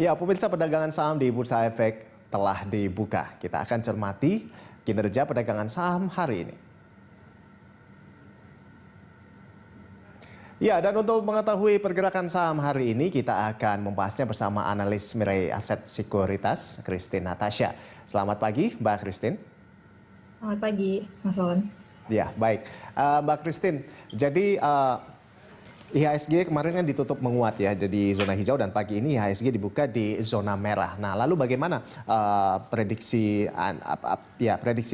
Ya, pemirsa, perdagangan saham di Bursa Efek telah dibuka. Kita akan cermati kinerja perdagangan saham hari ini. Ya, dan untuk mengetahui pergerakan saham hari ini, kita akan membahasnya bersama analis Mirae Aset Sekuritas, Christine Natasha. Selamat pagi, Mbak Christine. Selamat pagi, Mas Wawan. Ya, baik. Mbak Christine, jadi IHSG kemarin kan ditutup menguat ya, jadi zona hijau, dan pagi ini IHSG dibuka di zona merah. Nah, lalu bagaimana prediksi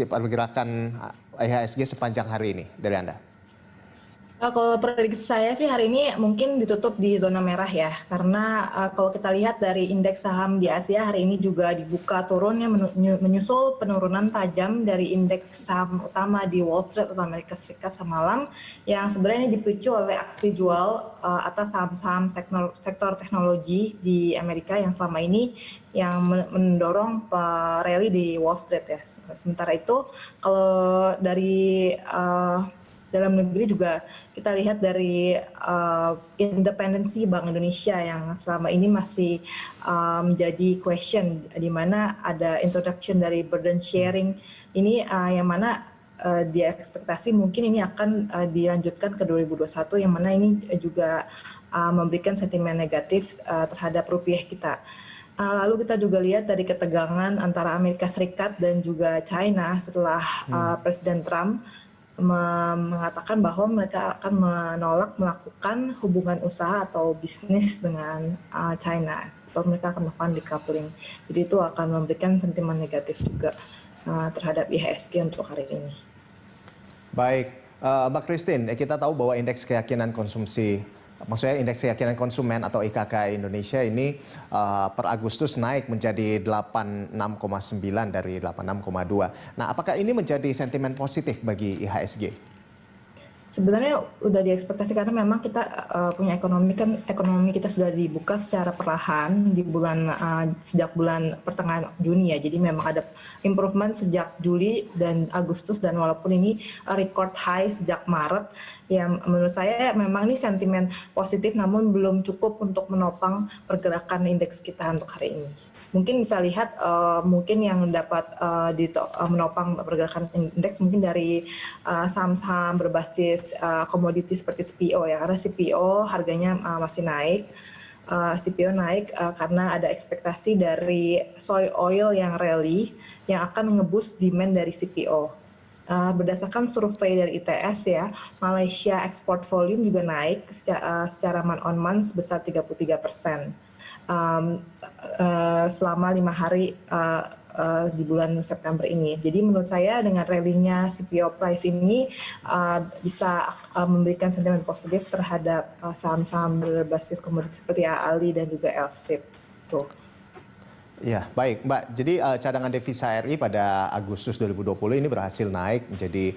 pergerakan IHSG sepanjang hari ini dari Anda? Kalau prediksi saya sih hari ini mungkin ditutup di zona merah ya, karena kalau kita lihat dari indeks saham di Asia hari ini juga dibuka turun yang menyusul penurunan tajam dari indeks saham utama di Wall Street atau Amerika Serikat semalam, yang sebenarnya dipicu oleh aksi jual atas saham-saham sektor teknologi di Amerika yang selama ini yang mendorong rally di Wall Street ya. Sementara itu kalau dari dalam negeri juga kita lihat dari independensi Bank Indonesia yang selama ini masih menjadi question, di mana ada introduction dari burden sharing ini yang mana dia ekspektasi mungkin ini akan dilanjutkan ke 2021, yang mana ini juga memberikan sentimen negatif terhadap rupiah kita. Lalu kita juga lihat dari ketegangan antara Amerika Serikat dan juga China setelah Presiden Trump mengatakan bahwa mereka akan menolak melakukan hubungan usaha atau bisnis dengan China, atau mereka akan melakukan decoupling. Jadi itu akan memberikan sentimen negatif juga terhadap IHSG untuk hari ini. Baik, Mbak Christine, kita tahu bahwa indeks keyakinan konsumsi, maksudnya indeks keyakinan konsumen atau IKK Indonesia ini per Agustus naik menjadi 86,9 dari 86,2. Nah, apakah ini menjadi sentimen positif bagi IHSG? Sebenarnya udah diekspektasi karena memang kita punya ekonomi kita sudah dibuka secara perlahan di sejak bulan pertengahan Juni ya. Jadi memang ada improvement sejak Juli dan Agustus, dan walaupun ini record high sejak Maret, yang menurut saya memang ini sentimen positif namun belum cukup untuk menopang pergerakan indeks kita untuk hari ini. Mungkin bisa lihat mungkin yang dapat menopang pergerakan indeks mungkin dari saham-saham berbasis komoditi seperti CPO ya, karena CPO harganya masih naik. CPO naik karena ada ekspektasi dari soy oil yang rally yang akan nge-boost demand dari CPO. Berdasarkan survei dari ITS ya, Malaysia export volume juga naik secara month on month sebesar 33%. Selama 5 hari di bulan September ini. Jadi menurut saya dengan rally-nya CPO price ini bisa memberikan sentimen positif terhadap saham-saham berbasis komoditi seperti AALI dan juga LSIP. Tuh. Ya, baik Mbak. Jadi cadangan devisa RI pada Agustus 2020 ini berhasil naik menjadi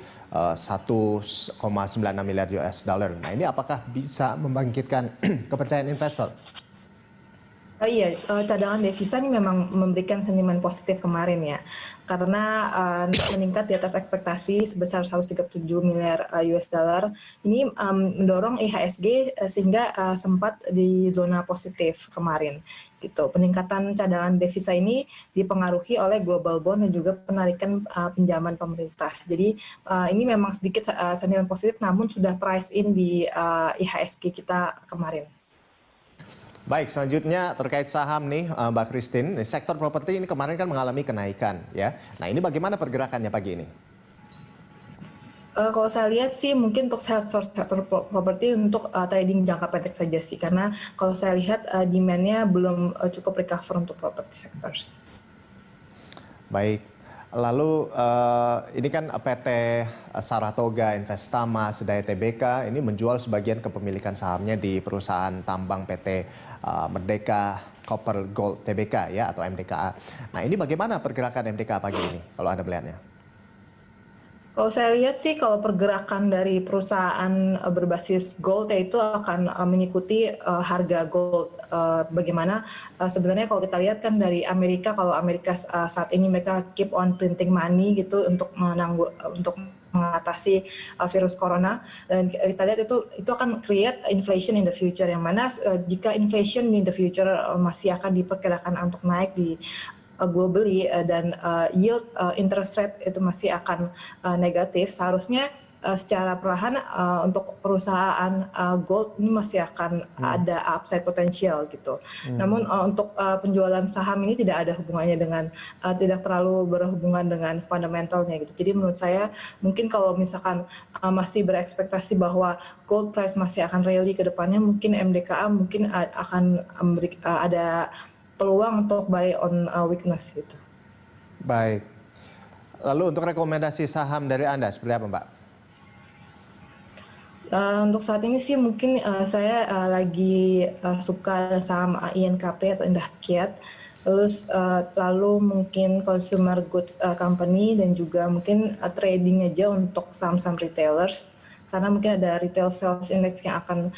1,96 miliar US dollar. Nah, ini apakah bisa membangkitkan kepercayaan investor? Iya, cadangan devisa ini memang memberikan sentimen positif kemarin ya, karena meningkat di atas ekspektasi sebesar 137 miliar US dollar. Ini mendorong IHSG sehingga sempat di zona positif kemarin. Gitu. Peningkatan cadangan devisa ini dipengaruhi oleh global bond dan juga penarikan pinjaman pemerintah. Jadi ini memang sedikit sentimen positif, namun sudah price in di IHSG kita kemarin. Baik, selanjutnya terkait saham nih Mbak Christine, sektor properti ini kemarin kan mengalami kenaikan ya. Nah, ini bagaimana pergerakannya pagi ini? Kalau saya lihat sih mungkin untuk sektor properti untuk trading jangka pendek saja sih, karena kalau saya lihat demand-nya belum cukup recover untuk property sectors. Baik, lalu ini kan PT Saratoga Investama Sedaya Tbk ini menjual sebagian kepemilikan sahamnya di perusahaan tambang PT Merdeka Copper Gold Tbk ya, atau MDKA. Nah, ini bagaimana pergerakan MDKA pagi ini kalau Anda melihatnya? Kalau saya lihat sih, kalau pergerakan dari perusahaan berbasis gold itu akan mengikuti harga gold. Bagaimana sebenarnya kalau kita lihat kan dari Amerika, kalau Amerika saat ini mereka keep on printing money gitu untuk mengatasi virus corona, dan kita lihat itu akan create inflation in the future, yang mana jika inflation in the future masih akan diperkirakan untuk naik di globally dan yield interest rate itu masih akan negatif, seharusnya secara perlahan untuk perusahaan gold ini masih akan ada upside potensial gitu. Namun untuk penjualan saham ini tidak ada hubungannya dengan tidak terlalu berhubungan dengan fundamentalnya gitu. Jadi menurut saya mungkin kalau misalkan masih berekspektasi bahwa gold price masih akan rally ke depannya, mungkin MDKA mungkin akan ada peluang untuk buy on weakness gitu. Baik. Lalu untuk rekomendasi saham dari Anda seperti apa, Mbak? Untuk saat ini sih mungkin saya lagi suka saham INKP atau Indah Kiat, lalu mungkin consumer goods company, dan juga mungkin trading aja untuk saham-saham retailers, karena mungkin ada retail sales index yang akan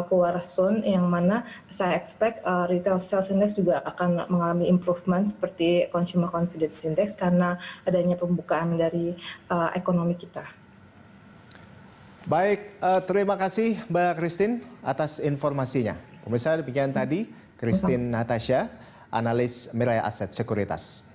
keluar soon, yang mana saya expect retail sales index juga akan mengalami improvement seperti consumer confidence index karena adanya pembukaan dari ekonomi kita. Baik, terima kasih Mbak Christine atas informasinya. Pemirsa, demikian tadi Christine Natasha, analis Mirae Asset Sekuritas.